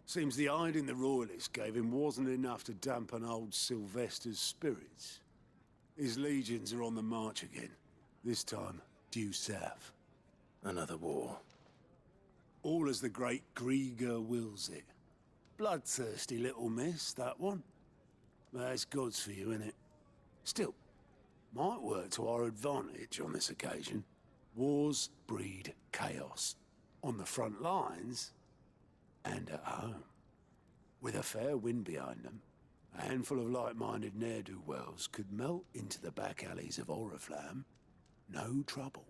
Seems the hiding the Royalists gave him wasn't enough to dampen old Sylvester's spirits. His legions are on the march again, this time due south. Another war. All as the great Grieger wills it. Bloodthirsty little miss, that one. That's God's for you, innit? Still, might work to our advantage on this occasion. Wars breed chaos. On the front lines, and at home. With a fair wind behind them, a handful of like-minded ne'er-do-wells could melt into the back alleys of Oriflamme. No trouble.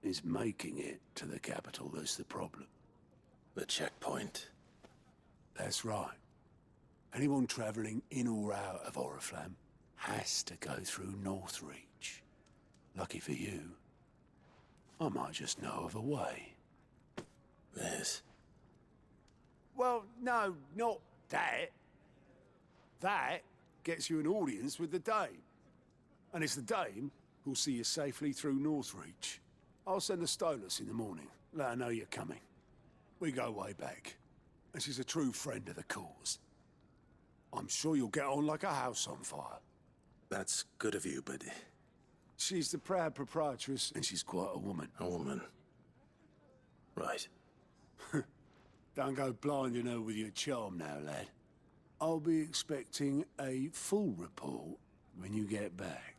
It's making it to the capital that's the problem. The checkpoint. That's right. Anyone travelling in or out of Oriflamme has to go through Northreach. Lucky for you, I might just know of a way. This? Well, no, not that. That gets you an audience with the Dame. And it's the Dame who'll see you safely through Northreach. I'll send the Stolas in the morning. Let her know you're coming. We go way back. And she's a true friend of the cause. I'm sure you'll get on like a house on fire. That's good of you, but... She's the proud proprietress, and she's quite a woman. A woman. Right. Don't go blinding her with your charm now, lad. I'll be expecting a full report when you get back.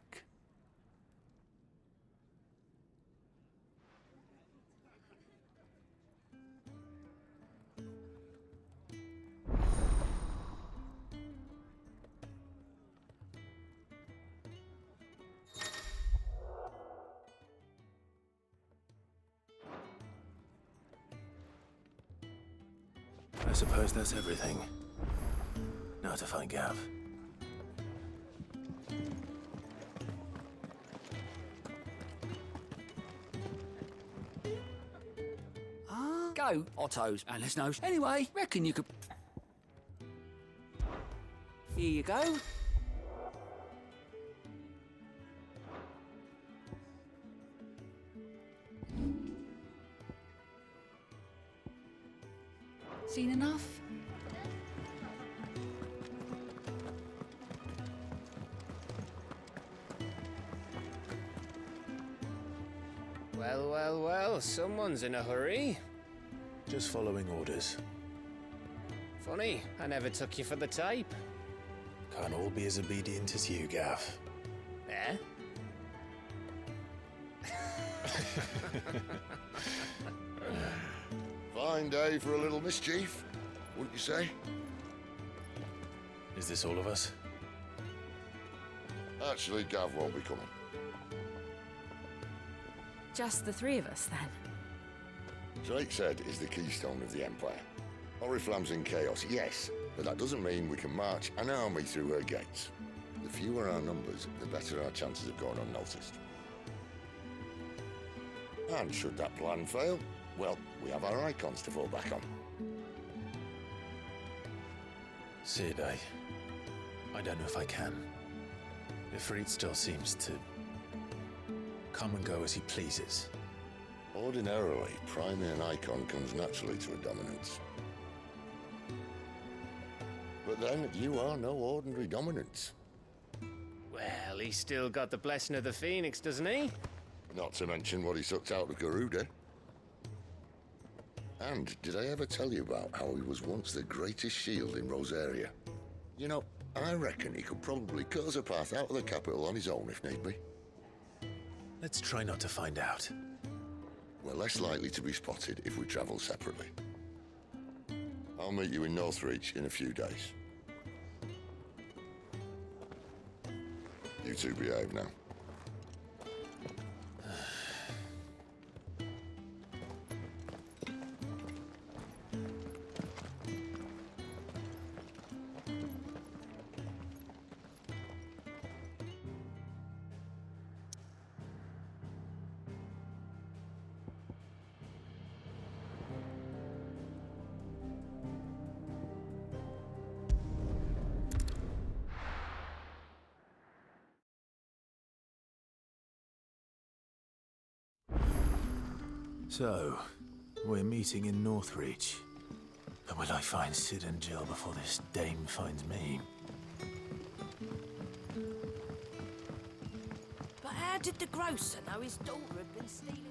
I suppose that's everything. Now to find Gav. Go, Otto's and his nose. Anyway, reckon you could... Here you go. Seen enough? Well, well, well, someone's in a hurry. Just following orders. Funny, I never took you for the type. Can't all be as obedient as you, Gav. Eh? Fine day for a little mischief, wouldn't you say? Is this all of us? Actually, Gav won't be coming. Just the three of us, then? Drakeshead is the keystone of the Empire. Oriflamme's in chaos, yes, but that doesn't mean we can march an army through her gates. The fewer our numbers, the better our chances of going unnoticed. And should that plan fail, well, we have our icons to fall back on. Sid, I don't know if I can. Ifrit still seems to come and go as he pleases. Ordinarily, priming an icon comes naturally to a dominance. But then, you are no ordinary dominance. Well, he's still got the blessing of the Phoenix, doesn't he? Not to mention what he sucked out of Garuda. And did I ever tell you about how he was once the greatest shield in Rosaria? You know, I reckon he could probably cut us a path out of the capital on his own if need be. Let's try not to find out. We're less likely to be spotted if we travel separately. I'll meet you in Northreach in a few days. You two behave now. So, we're meeting in Northreach. But will I find Sid and Jill before this dame finds me? But how did the grocer know his daughter had been stealing?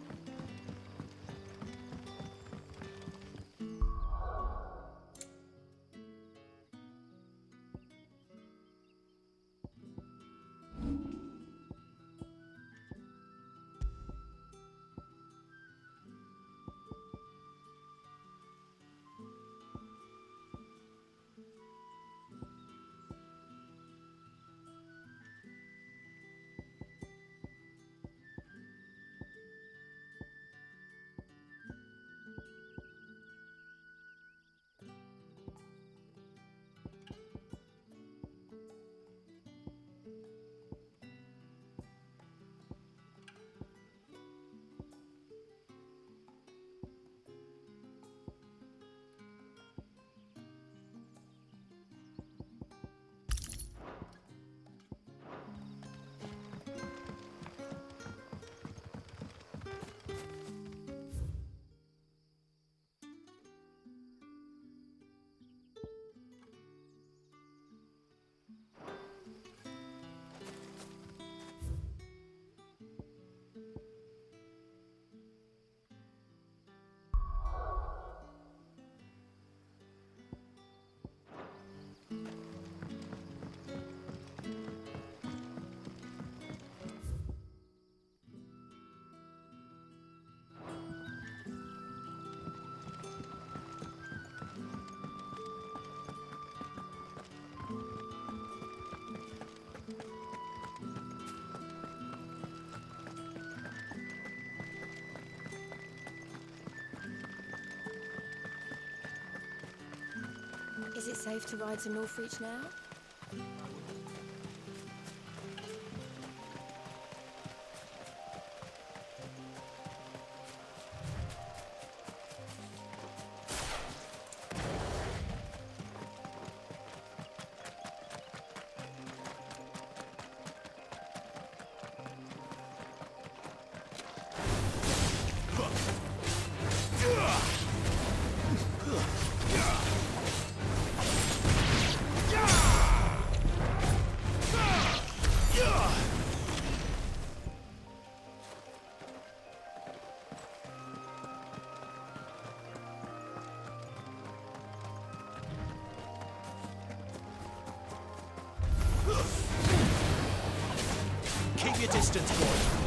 Is it safe to ride to Northreach now? Keep your distance, boy.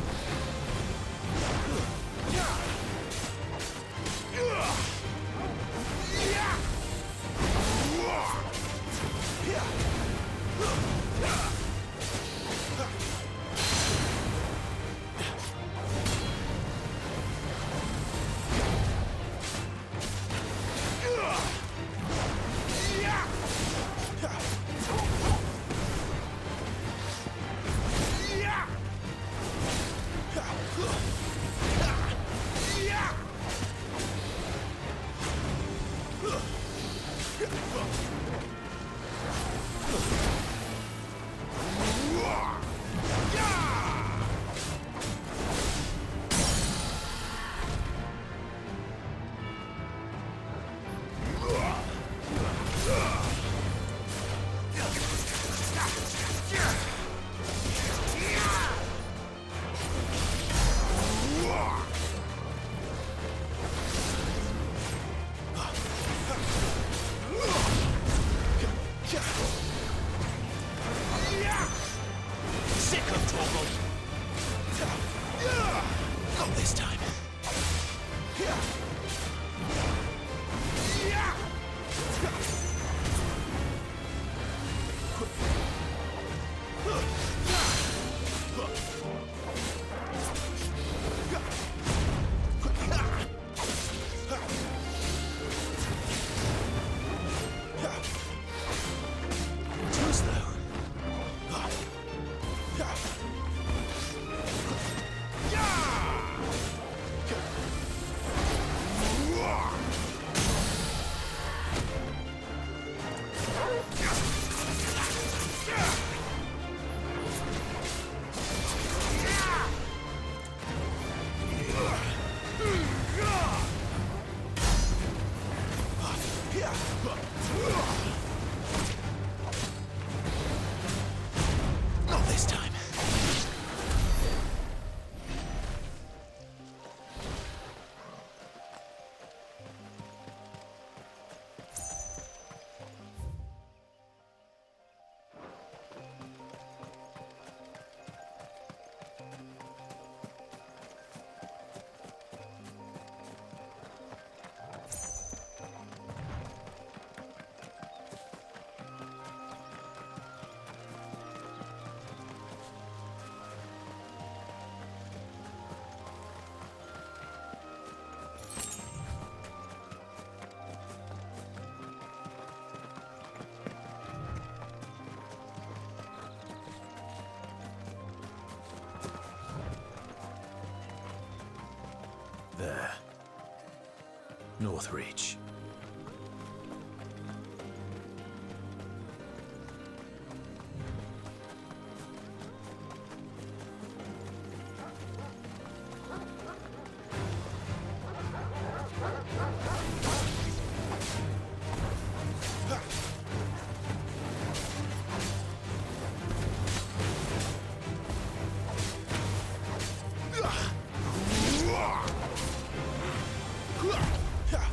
Northreach.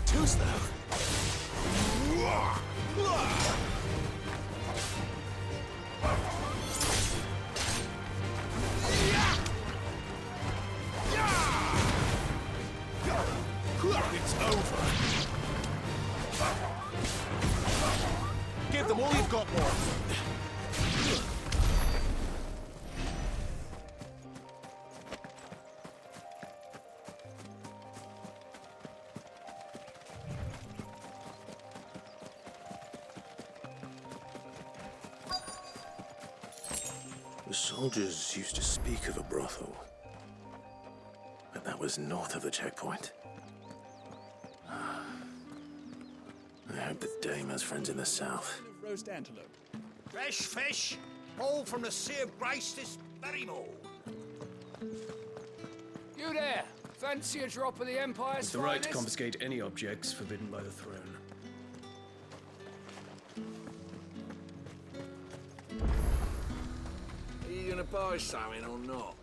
Too slow. It's over. Give them all you've got, more. The soldiers used to speak of a brothel, but that was north of the checkpoint. I hope the dame has friends in the south. Roast antelope. Fresh fish, all from the Sea of Grace this very morning. You there! Fancy a drop of the Empire's It's the right to finest? confiscate any objects forbidden by the throne. Are you gonna buy something or not?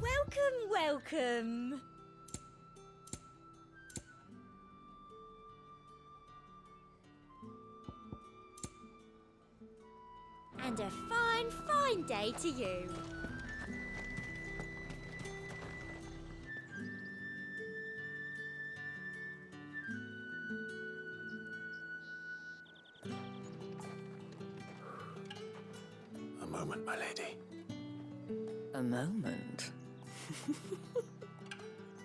Welcome, welcome. And a fine, fine day to you. A moment, my lady. A moment?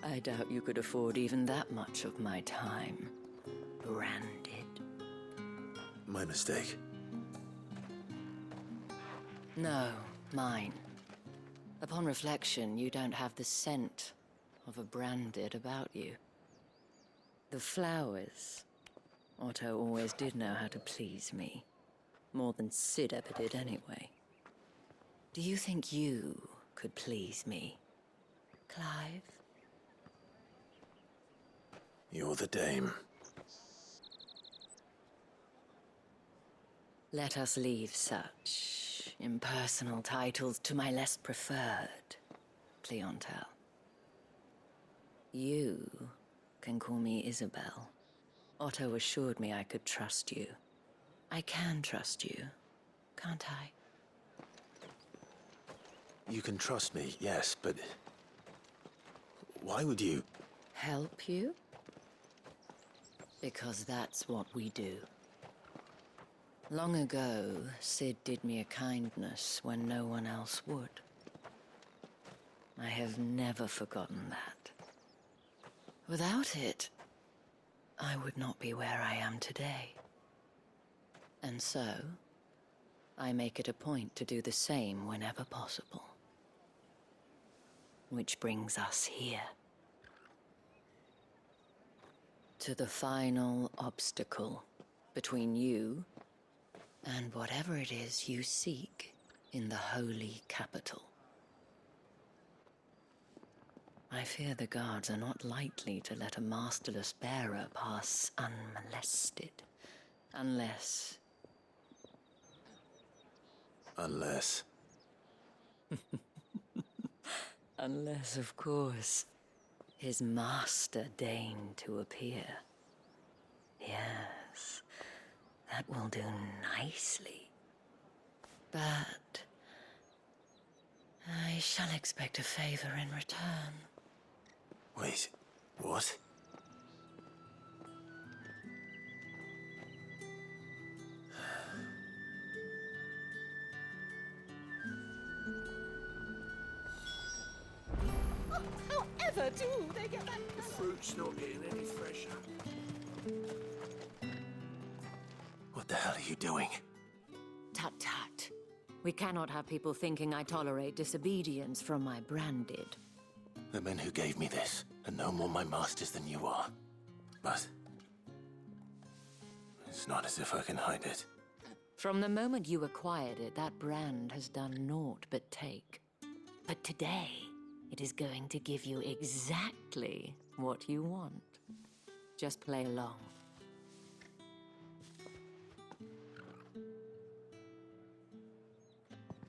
I doubt you could afford even that much of my time. Branded. My mistake. No, mine. Upon reflection, you don't have the scent of a branded about you. The flowers. Otto always did know how to please me. More than Sid ever did anyway. Do you think you could please me, Clive? You're the dame. Let us leave such impersonal titles to my less preferred clientele. You can call me Isabel. Otto assured me I could trust you. I can trust you, can't I? You can trust me, yes, but why would you? Help you? Because that's what we do. Long ago, Sid did me a kindness when no one else would. I have never forgotten that. Without it, I would not be where I am today. And so, I make it a point to do the same whenever possible. Which brings us here. To the final obstacle between you and whatever it is you seek in the holy capital. I fear the guards are not likely to let a masterless bearer pass unmolested. Unless... Unless. Unless, of course, his master deigned to appear. Yes, that will do nicely. But I shall expect a favor in return. Wait, what? However do they get that? The fruit's not getting any fresher. What the hell are you doing? Tut tut. We cannot have people thinking I tolerate disobedience from my branded. The men who gave me this are no more my masters than you are. But it's not as if I can hide it. From the moment you acquired it, that brand has done naught but take. But today, it is going to give you exactly what you want. Just play along.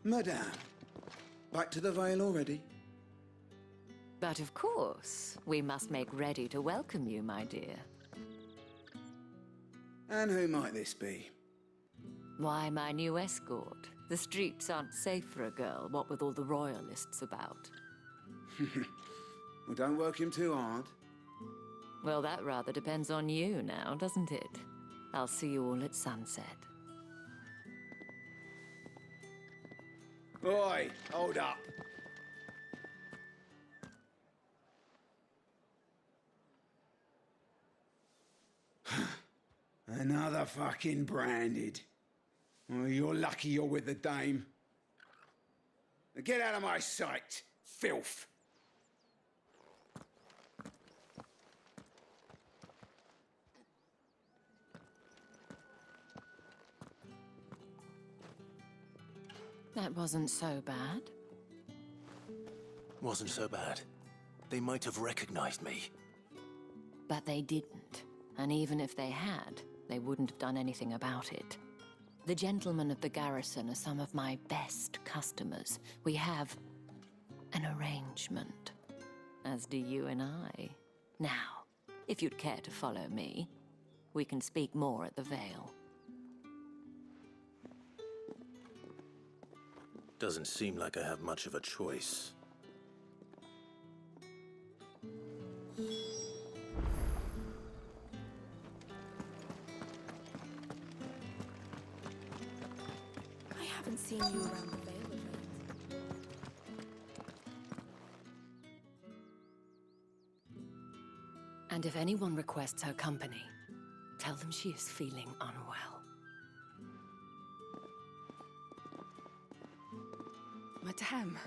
Madame, back to the Vale already? But of course, we must make ready to welcome you, my dear. And who might this be? Why, my new escort. The streets aren't safe for a girl, what with all the royalists about. Well, don't work him too hard. Well, that rather depends on you now, doesn't it? I'll see you all at sunset. Oi, hold up. Another fucking branded. Well, you're lucky you're with the dame. Now get out of my sight, filth. That wasn't so bad. Wasn't so bad. They might have recognized me. But they didn't. And even if they had, they wouldn't have done anything about it. The gentlemen of the garrison are some of my best customers. We have an arrangement, as do you and I. Now, if you'd care to follow me, we can speak more at the Vale. Doesn't seem like I have much of a choice. I haven't seen you around the Vale of late. And if anyone requests her company, tell them she is feeling unwell. Madame,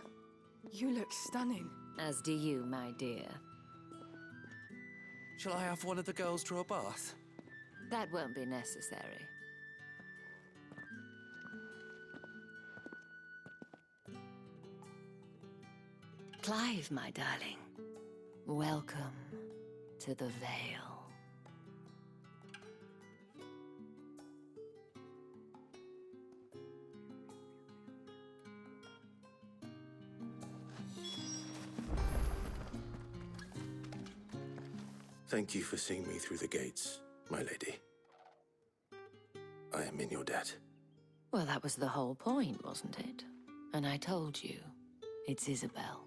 you look stunning. As do you, my dear. Shall I have one of the girls draw a bath? That won't be necessary. Clive, my darling. Welcome to the Vale. Thank you for seeing me through the gates, my lady. I am in your debt. Well, that was the whole point, wasn't it? And I told you, it's Isabel.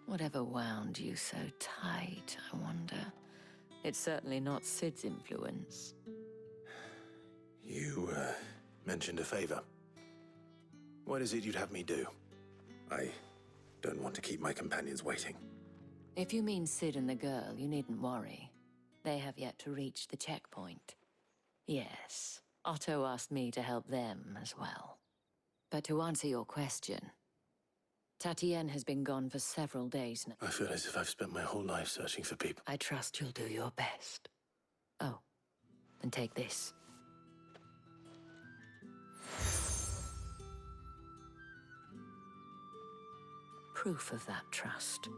Whatever wound you so tight, I wonder. It's certainly not Sid's influence. You, mentioned a favor. What is it you'd have me do? I don't want to keep my companions waiting. If you mean Sid and the girl, you needn't worry. They have yet to reach the checkpoint. Yes, Otto asked me to help them as well. But to answer your question, Tatienne has been gone for several days now. I feel as if I've spent my whole life searching for people. I trust you'll do your best. Oh, and take this. Proof of that trust.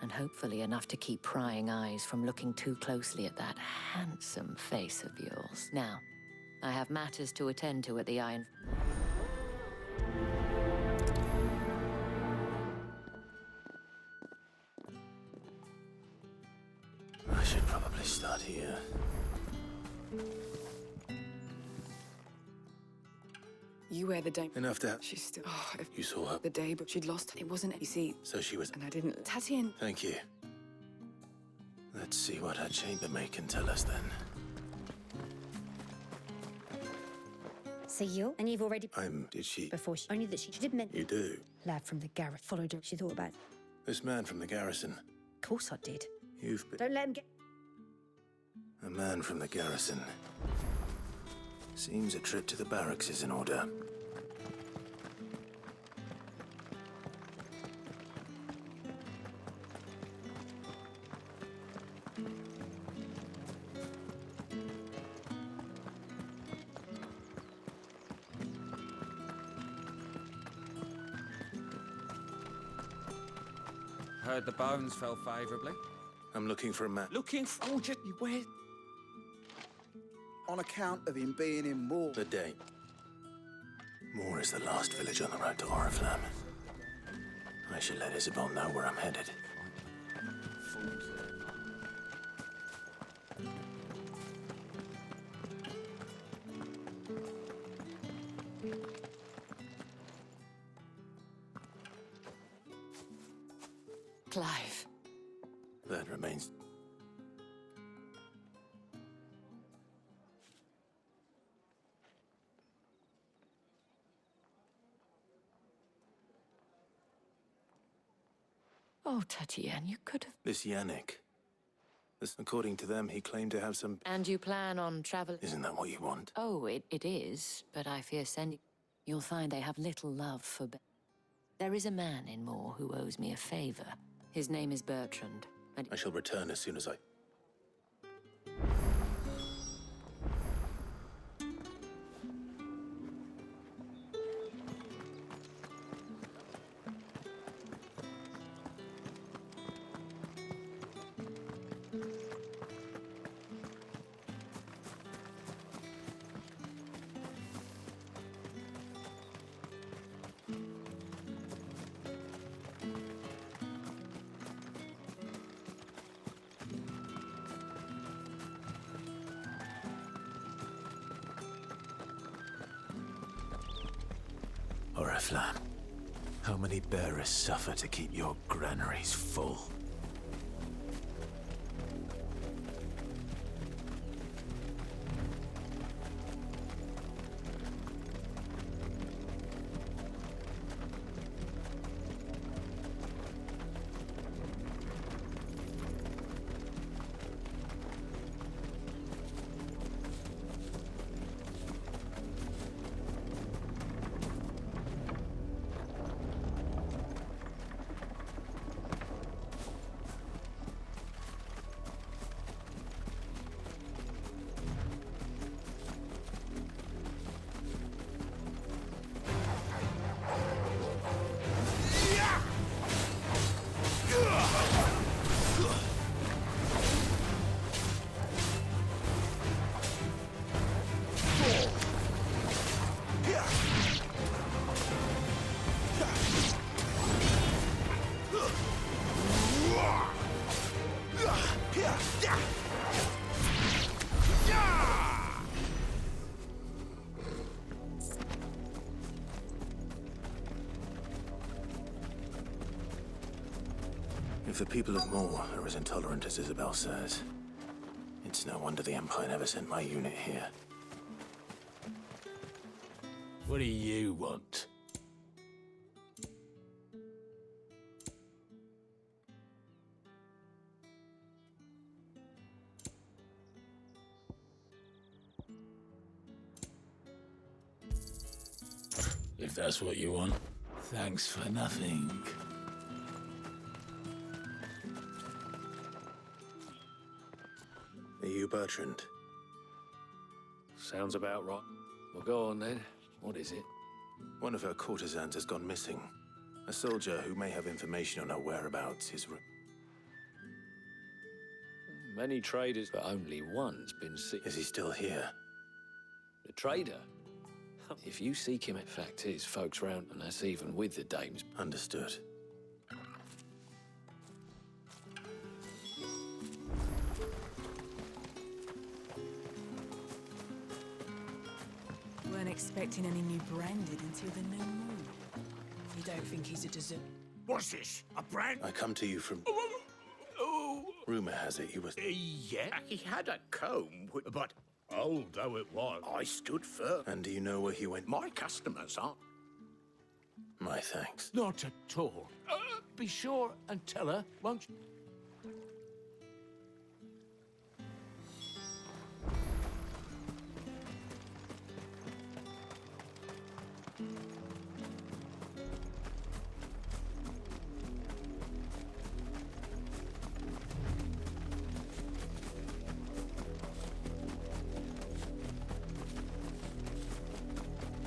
And hopefully enough to keep prying eyes from looking too closely at that handsome face of yours. Now, I have matters to attend to at the Iron... I should probably start here. You wear the dame. Enough that. She's still... Oh, if You saw her. the day, but she'd lost... It wasn't... You see... So she was... And I didn't... Tatienne... Thank you. Let's see what her chambermaid can tell us then. So you? And you've already... Did she... Before she... Only that she did mention... You do? Lad from the garret followed her. She thought about... This man from the garrison. Of course I did. You've been... Don't let him get... A man from the garrison. Seems a trip to the barracks is in order. Heard the bones fell favourably. I'm looking for a man. Looking for... Oh, just... Where? On account of him being in Moor. The date. Moor is the last village on the road to Oriflamme. I should let Isabel know where I'm headed. Clive. That remains... Oh, Tatiana, you could have... This Yannick. According to them, he claimed to have some... And you plan on travel... Isn't that what you want? Oh, it is, but I fear sending... You'll find they have little love for... There is a man in Moor who owes me a favor. His name is Bertrand, and... I shall return as soon as I... Oriflamme, how many bearers suffer to keep your granaries full? If the people of Moor are as intolerant as Isabel says, it's no wonder the Empire never sent my unit here. What do you want? If that's what you want, thanks for nothing. Are you Bertrand? Sounds about right. Well, go on then. What is it? One of her courtesans has gone missing. A soldier who may have information on her whereabouts is... Many traders, but only one's been seen. Is he still here? The trader? If you seek him, in fact, his folks round, and that's even with the dames. Understood. Weren't expecting any new branded until the new moon. You don't think he's a dessert? What's this? A brand? I come to you from... Rumor has it he was... Yeah, he had a comb, but old though it was, I stood firm. And do you know where he went? My customers aren't. My thanks. Not at all. Be sure and tell her, won't you?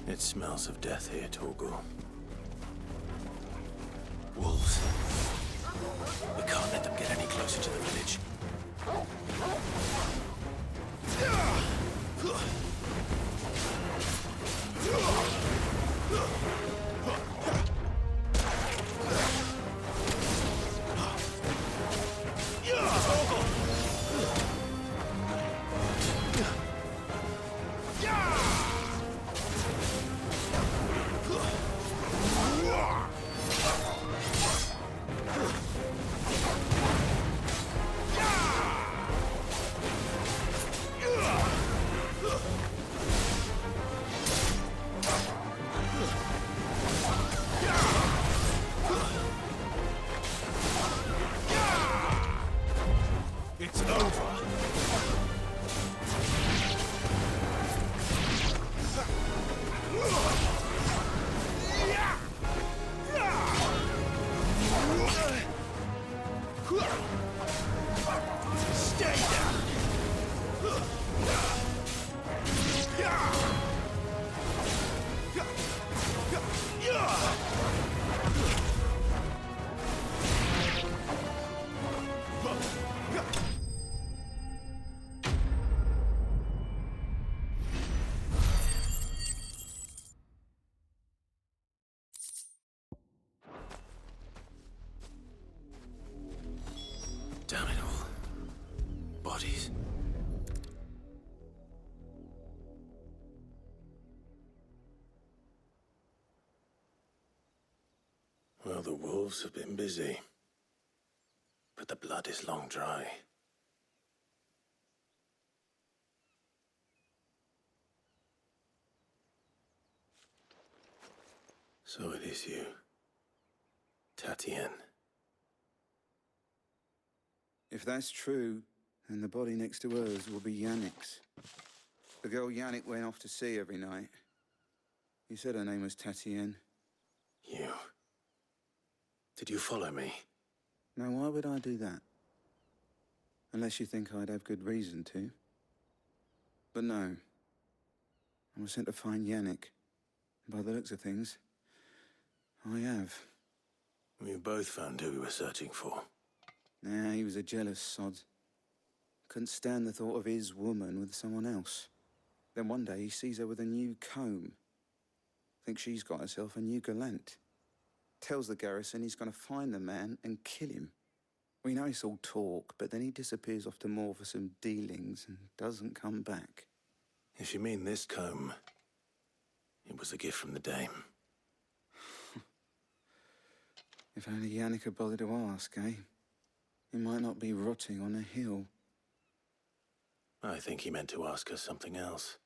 It smells of death here, Torgal. Wolves. Well, the wolves have been busy. But the blood is long dry. So it is you, Tatienne. If that's true, then the body next to hers will be Yannick's. The girl Yannick went off to see every night. He said her name was Tatienne. You... Did you follow me? Now, why would I do that? Unless you think I'd have good reason to. But no. I was sent to find Yannick. By the looks of things, I have. We both found who we were searching for. Nah, he was a jealous sod. Couldn't stand the thought of his woman with someone else. Then one day he sees her with a new comb. Thinks she's got herself a new gallant. Tells the garrison he's gonna find the man and kill him. We know it's all talk, but then he disappears off to Moor for some dealings and doesn't come back. If you mean this comb, it was a gift from the dame. If only Yannick had bothered to ask, eh? He might not be rotting on a hill. I think he meant to ask us something else.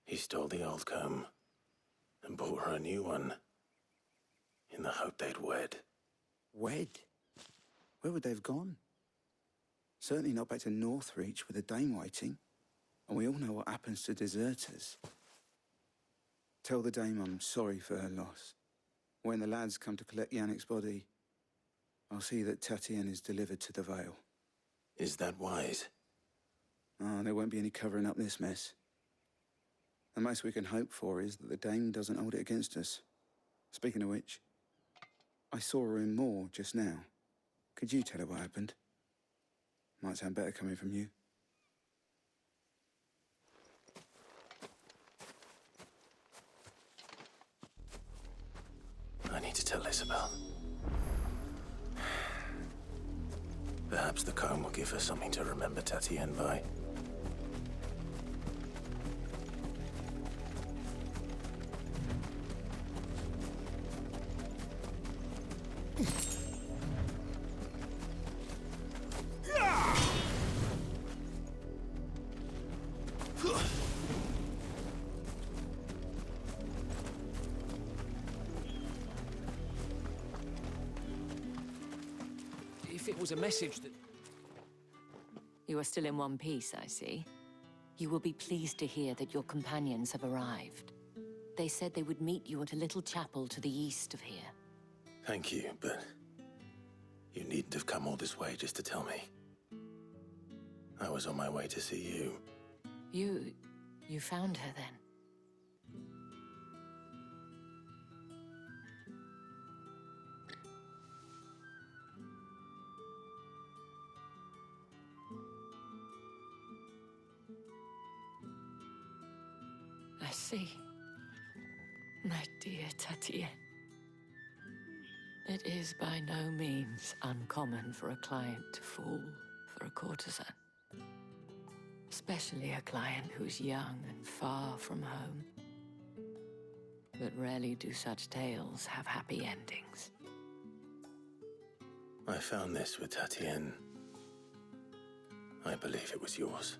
He stole the old comb and bought her a new one in the hope they'd wed. Wed? Where would they have gone? Certainly not back to Northreach with a dame waiting. And we all know what happens to deserters. Tell the dame I'm sorry for her loss. When the lads come to collect Yannick's body, I'll see that Tatienne is delivered to the Vale. Is that wise? Oh, there won't be any covering up this mess. The most we can hope for is that the dame doesn't hold it against us. Speaking of which, I saw her in Moor just now. Could you tell her what happened? Might sound better coming from you. I need to tell Isabel. Perhaps the comb will give her something to remember Tatienne by. If it was a message that... You are still in one piece, I see. You will be pleased to hear that your companions have arrived. They said they would meet you at a little chapel to the east of here. Thank you, but you needn't have come all this way just to tell me. I was on my way to see you. You found her then? I see. My dear Tatienne. It is by no means uncommon for a client to fall for a courtesan. Especially a client who's young and far from home. But rarely do such tales have happy endings. I found this with Tatienne. I believe it was yours.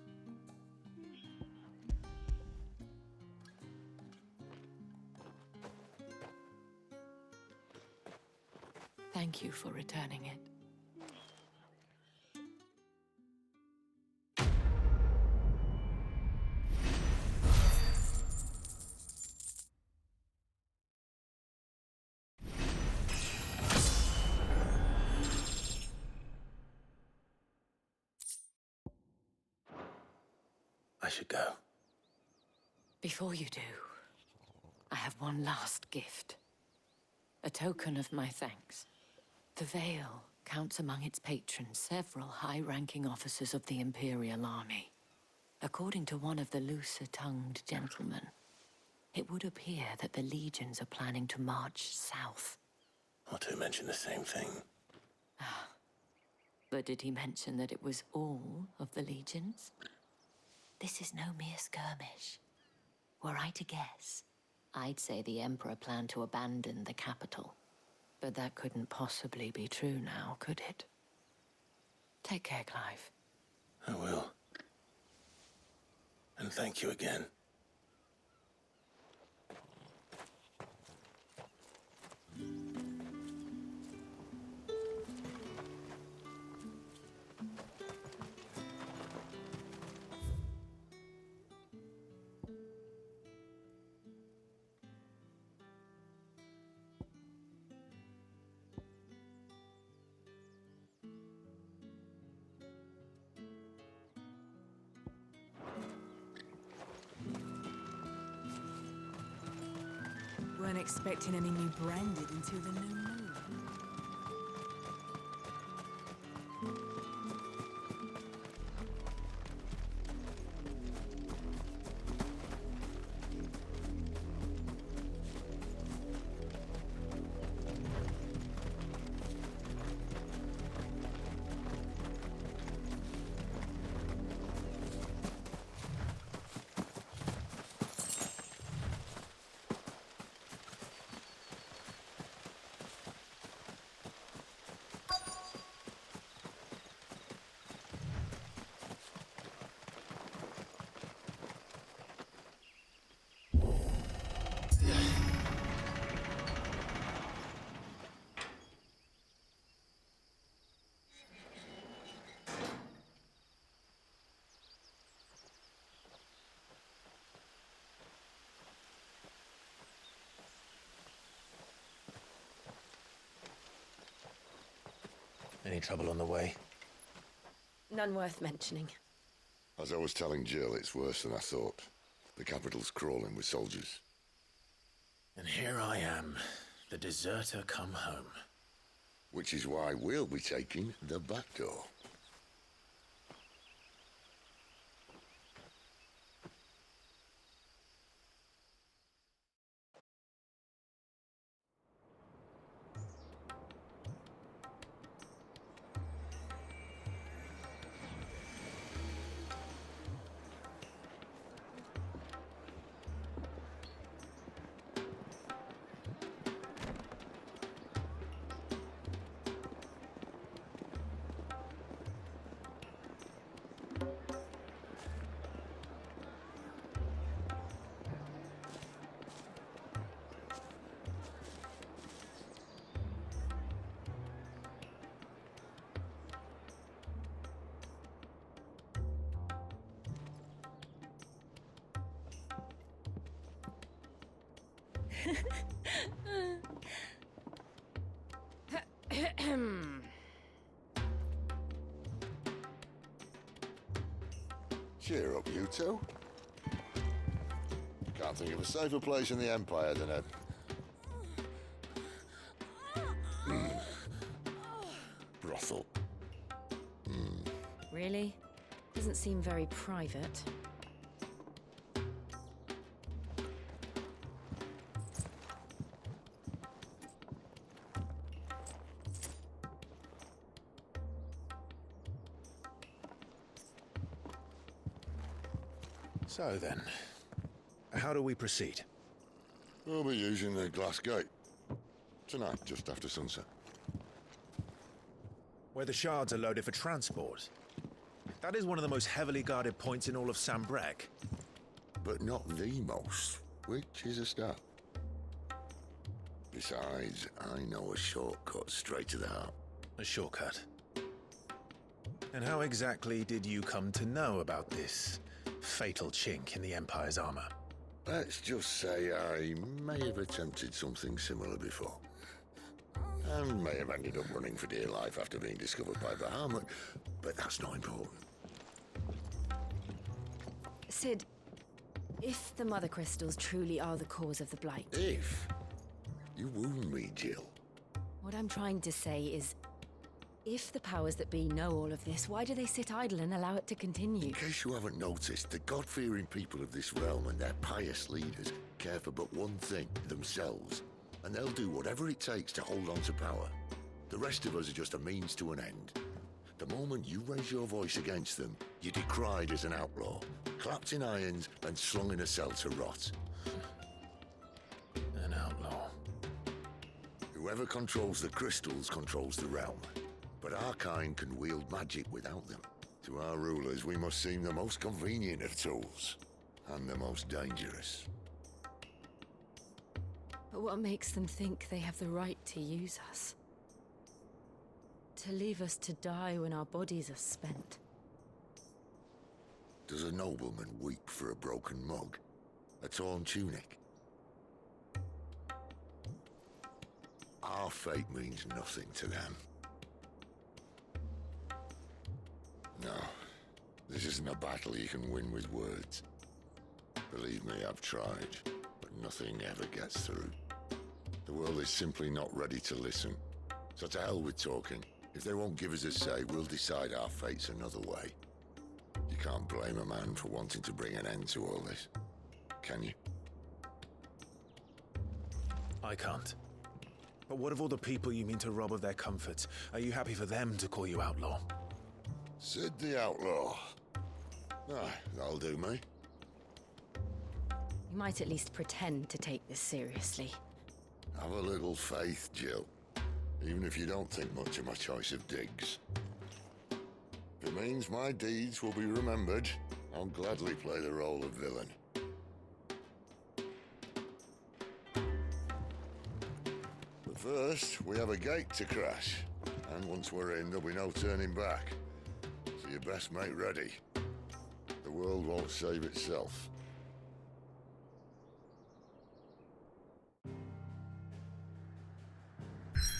Thank you for returning it. I should go. Before you do, I have one last gift. A token of my thanks. The Vale counts among its patrons several high-ranking officers of the Imperial Army. According to one of the looser-tongued gentlemen, it would appear that the legions are planning to march south. Or to mention the same thing. But did he mention that it was all of the legions? This is no mere skirmish. Were I to guess, I'd say the Emperor planned to abandon the capital But that couldn't possibly be true now, could it? Take care, Clive. I will. And thank you again. Weren't expecting any new branded until the new moon. Any trouble on the way? None worth mentioning. As I was telling Jill, it's worse than I thought. The capital's crawling with soldiers. And here I am, the deserter come home. Which is why we'll be taking the back door. Cheer up, you two. Can't think of a safer place in the Empire than a... brothel. Really? Doesn't seem very private. So then, how do we proceed? We'll be using the glass gate. Tonight, just after sunset. Where the shards are loaded for transport. That is one of the most heavily guarded points in all of Sambrec. But not the most, which is a start. Besides, I know a shortcut straight to the heart. A shortcut? And how exactly did you come to know about this fatal chink in the Empire's armor? Let's just say I may have attempted something similar before. And may have ended up running for dear life after being discovered by Bahamut, but that's not important. Sid, if the Mother Crystals truly are the cause of the Blight... If? You wound me, Jill. What I'm trying to say is, if the powers that be know all of this, why do they sit idle and allow it to continue? In case you haven't noticed, the God-fearing people of this realm and their pious leaders care for but one thing, themselves. And they'll do whatever it takes to hold on to power. The rest of us are just a means to an end. The moment you raise your voice against them, you're decried as an outlaw, clapped in irons and slung in a cell to rot. An outlaw. Whoever controls the crystals controls the realm. But our kind can wield magic without them. To our rulers, we must seem the most convenient of tools, and the most dangerous. But what makes them think they have the right to use us? To leave us to die when our bodies are spent? Does a nobleman weep for a broken mug? A torn tunic? Our fate means nothing to them. No, this isn't a battle you can win with words. Believe me, I've tried, but nothing ever gets through. The world is simply not ready to listen. So to hell with talking. If they won't give us a say, we'll decide our fates another way. You can't blame a man for wanting to bring an end to all this, can you? I can't. But what of all the people you mean to rob of their comforts? Are you happy for them to call you outlaw? Sid the Outlaw. Ah, that'll do me. You might at least pretend to take this seriously. Have a little faith, Jill. Even if you don't think much of my choice of digs. If it means my deeds will be remembered, I'll gladly play the role of villain. But first, we have a gate to crash. And once we're in, there'll be no turning back. So you best make ready. The world won't save itself.